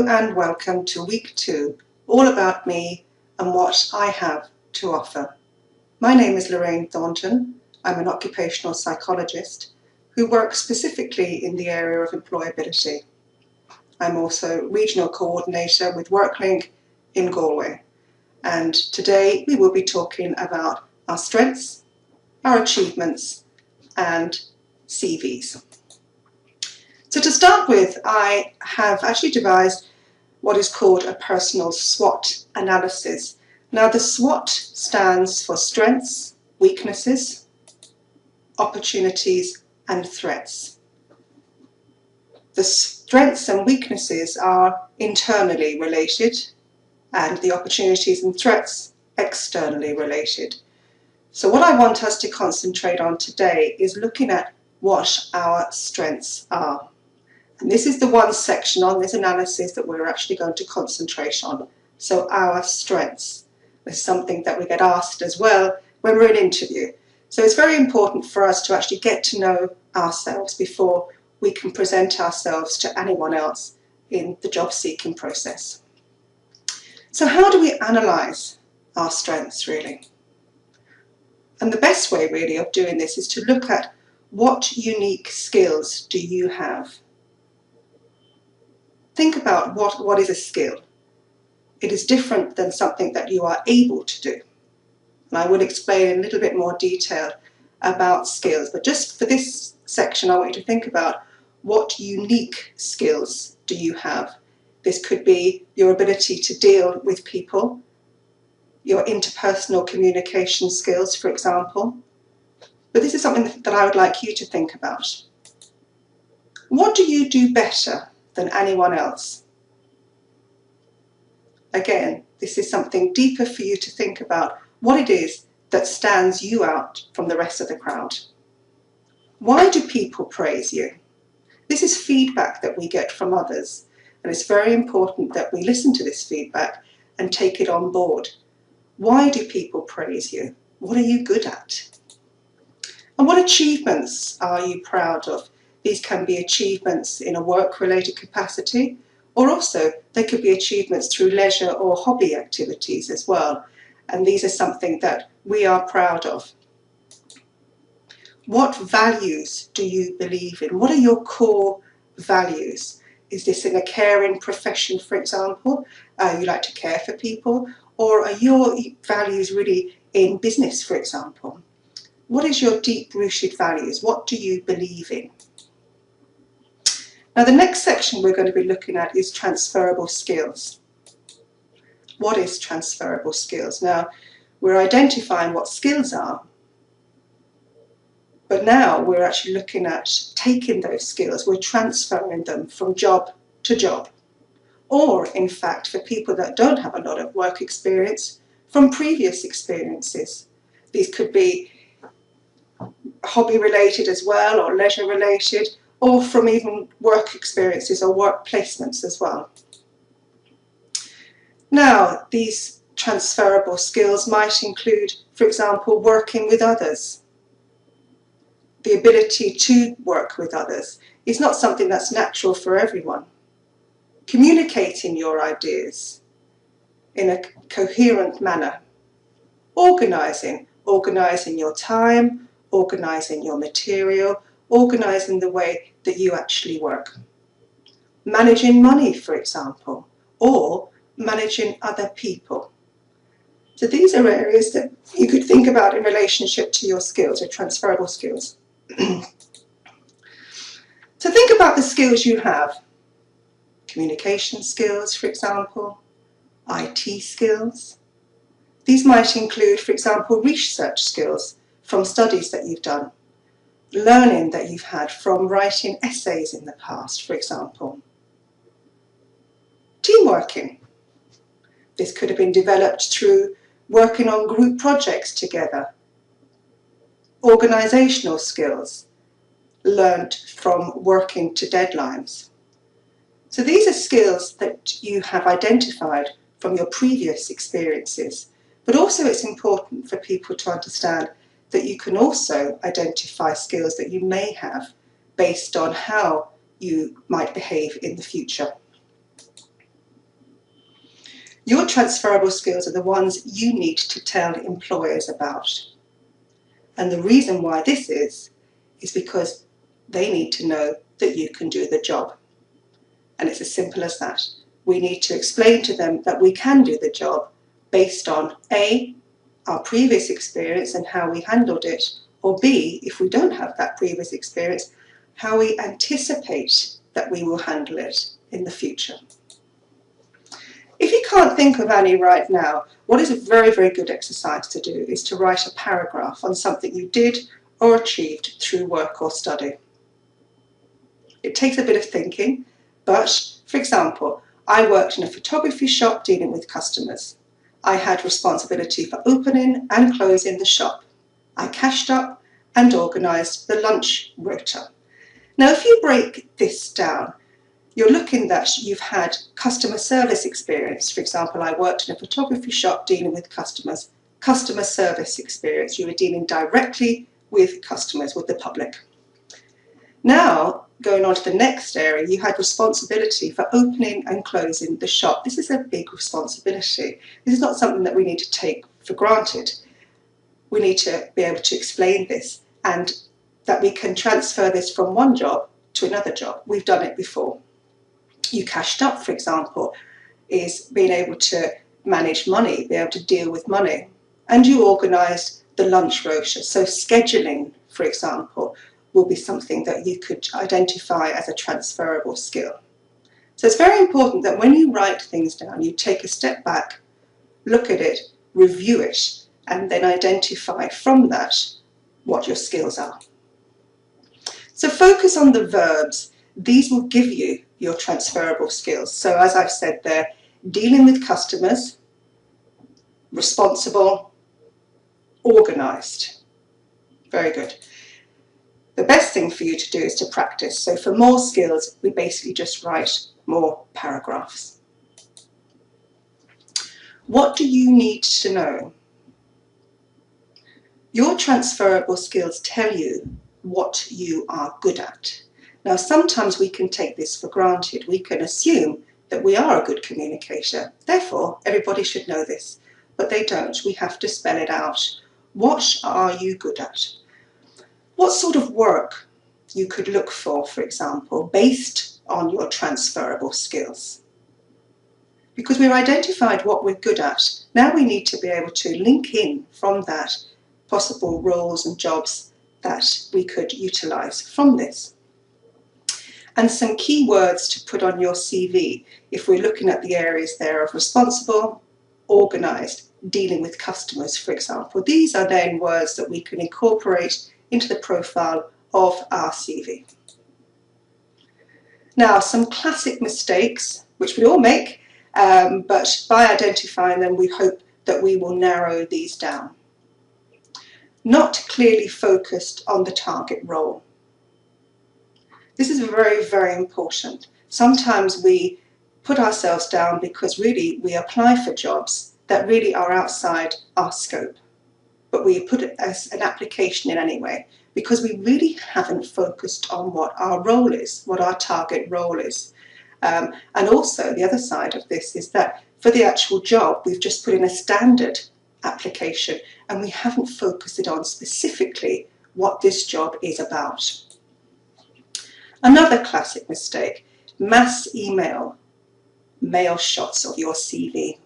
Hello and welcome to week 2, all about me and what I have to offer. My name is Lorraine Thornton. I'm an occupational psychologist who works specifically in the area of employability. I'm also regional coordinator with WorkLink in Galway. And today we will be talking about our strengths, our achievements and CVs. So to start with, I have actually devised what is called a personal SWOT analysis. Now the SWOT stands for strengths, weaknesses, opportunities and threats. The strengths and weaknesses are internally related and the opportunities and threats externally related. So what I want us to concentrate on today is looking at what our strengths are. And this is the one section on this analysis that we're actually going to concentrate on. So our strengths is something that we get asked as well when we're in an interview. So it's very important for us to actually get to know ourselves before we can present ourselves to anyone else in the job seeking process. So how do we analyse our strengths really? And the best way really of doing this is to look at what unique skills do you have. Think about what is a skill. It is different than something that you are able to do. And I will explain in a little bit more detail about skills, but just for this section I want you to think about what unique skills do you have. This could be your ability to deal with people, your interpersonal communication skills, for example. But this is something that I would like you to think about. What do you do better than anyone else? Again, this is something deeper for you to think about what it is that stands you out from the rest of the crowd. Why do people praise you? This is feedback that we get from others, and it's very important that we listen to this feedback and take it on board. Why do people praise you? What are you good at? And what achievements are you proud of? These can be achievements in a work-related capacity, or also they could be achievements through leisure or hobby activities as well. And these are something that we are proud of. What values do you believe in? What are your core values? Is this in a caring profession, for example? You like to care for people? Or are your values really in business, for example? What is your deep-rooted values? What do you believe in? Now the next section we're going to be looking at is transferable skills. What is transferable skills? Now we're identifying what skills are, but now we're actually looking at taking those skills, we're transferring them from job to job. Or in fact, for people that don't have a lot of work experience, from previous experiences. These could be hobby related as well, or leisure related, or from even work experiences or work placements as well. Now, these transferable skills might include, for example, working with others. The ability to work with others is not something that's natural for everyone. Communicating your ideas in a coherent manner. Organising your time, organising your material, organising the way that you actually work. Managing money, for example, or managing other people. So these are areas that you could think about in relationship to your skills, or transferable skills. So think about the skills you have. Communication skills, for example, IT skills. These might include, for example, research skills from studies that you've done, learning that you've had from writing essays in the past, for example. Teamworking. This could have been developed through working on group projects together. Organisational skills, learned from working to deadlines. So these are skills that you have identified from your previous experiences, but also it's important for people to understand that you can also identify skills that you may have based on how you might behave in the future. Your transferable skills are the ones you need to tell employers about. And the reason why this is because they need to know that you can do the job. And it's as simple as that. We need to explain to them that we can do the job based on A, our previous experience and how we handled it, or B, if we don't have that previous experience, how we anticipate that we will handle it in the future. If you can't think of any right now, what is a very, very good exercise to do is to write a paragraph on something you did or achieved through work or study. It takes a bit of thinking, but for example, I worked in a photography shop dealing with customers. I had responsibility for opening and closing the shop. I cashed up and organised the lunch rota. Now, if you break this down, you're looking that you've had customer service experience. For example, I worked in a photography shop dealing with customers. Customer service experience, you were dealing directly with customers, with the public. Now, going on to the next area, you had responsibility for opening and closing the shop. This is a big responsibility. This is not something that we need to take for granted. We need to be able to explain this and that we can transfer this from one job to another job. We've done it before. You cashed up, for example, is being able to manage money, be able to deal with money. And you organised the lunch rota. So scheduling, for example, will be something that you could identify as a transferable skill. So it's very important that when you write things down, you take a step back, look at it, review it, and then identify from that what your skills are. So focus on the verbs. These will give you your transferable skills. So as I've said there, dealing with customers, responsible, organised. Very good. The best thing for you to do is to practice. So for more skills, we basically just write more paragraphs. What do you need to know? Your transferable skills tell you what you are good at. Now, sometimes we can take this for granted. We can assume that we are a good communicator. Therefore, everybody should know this, but they don't. We have to spell it out. What are you good at? What sort of work you could look for example, based on your transferable skills. Because we've identified what we're good at, now we need to be able to link in from that possible roles and jobs that we could utilise from this. And some key words to put on your CV if we're looking at the areas there of responsible, organised, dealing with customers, for example. These are then words that we can incorporate into the profile of our CV. Now, some classic mistakes, which we all make, but by identifying them, we hope that we will narrow these down. Not clearly focused on the target role. This is very, very important. Sometimes we put ourselves down because really we apply for jobs that really are outside our scope, but we put it as an application in anyway because we really haven't focused on what our role is, what our target role is. And also the other side of this is that for the actual job, we've just put in a standard application and we haven't focused it on specifically what this job is about. Another classic mistake, mass mail shots of your CV.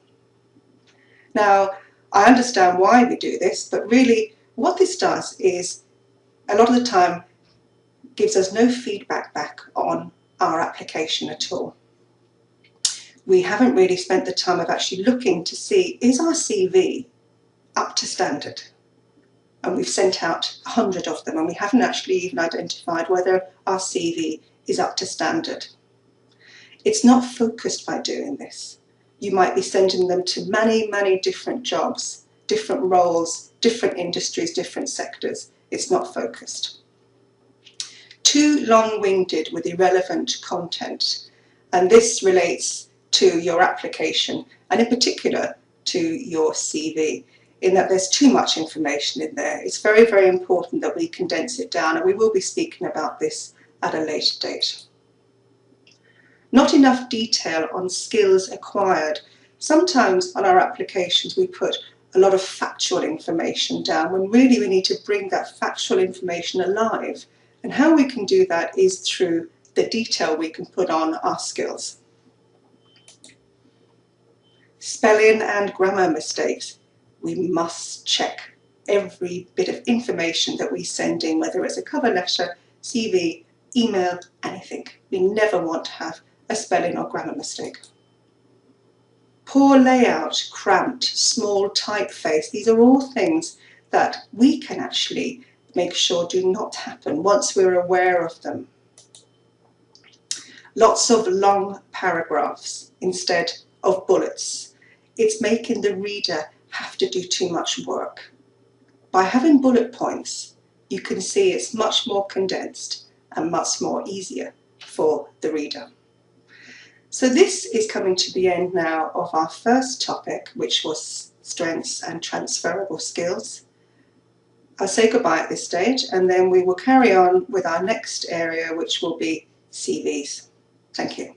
Now, I understand why we do this, but really what this does is a lot of the time gives us no feedback back on our application at all. We haven't really spent the time of actually looking to see, is our CV up to standard? And we've sent out 100 of them and we haven't actually even identified whether our CV is up to standard. It's not focused by doing this. You might be sending them to many, many different jobs, different roles, different industries, different sectors. It's not focused. Too long-winded with irrelevant content. And this relates to your application and in particular to your CV, in that there's too much information in there. It's very, very important that we condense it down, and we will be speaking about this at a later date. Not enough detail on skills acquired. Sometimes on our applications we put a lot of factual information down when really we need to bring that factual information alive. And how we can do that is through the detail we can put on our skills. Spelling and grammar mistakes. We must check every bit of information that we send in, whether it's a cover letter, CV, email, anything. We never want to have a spelling or grammar mistake. Poor layout, cramped, small typeface, these are all things that we can actually make sure do not happen once we're aware of them. Lots of long paragraphs instead of bullets. It's making the reader have to do too much work. By having bullet points, you can see it's much more condensed and much more easier for the reader. So this is coming to the end now of our first topic, which was strengths and transferable skills. I'll say goodbye at this stage, and then we will carry on with our next area, which will be CVs. Thank you.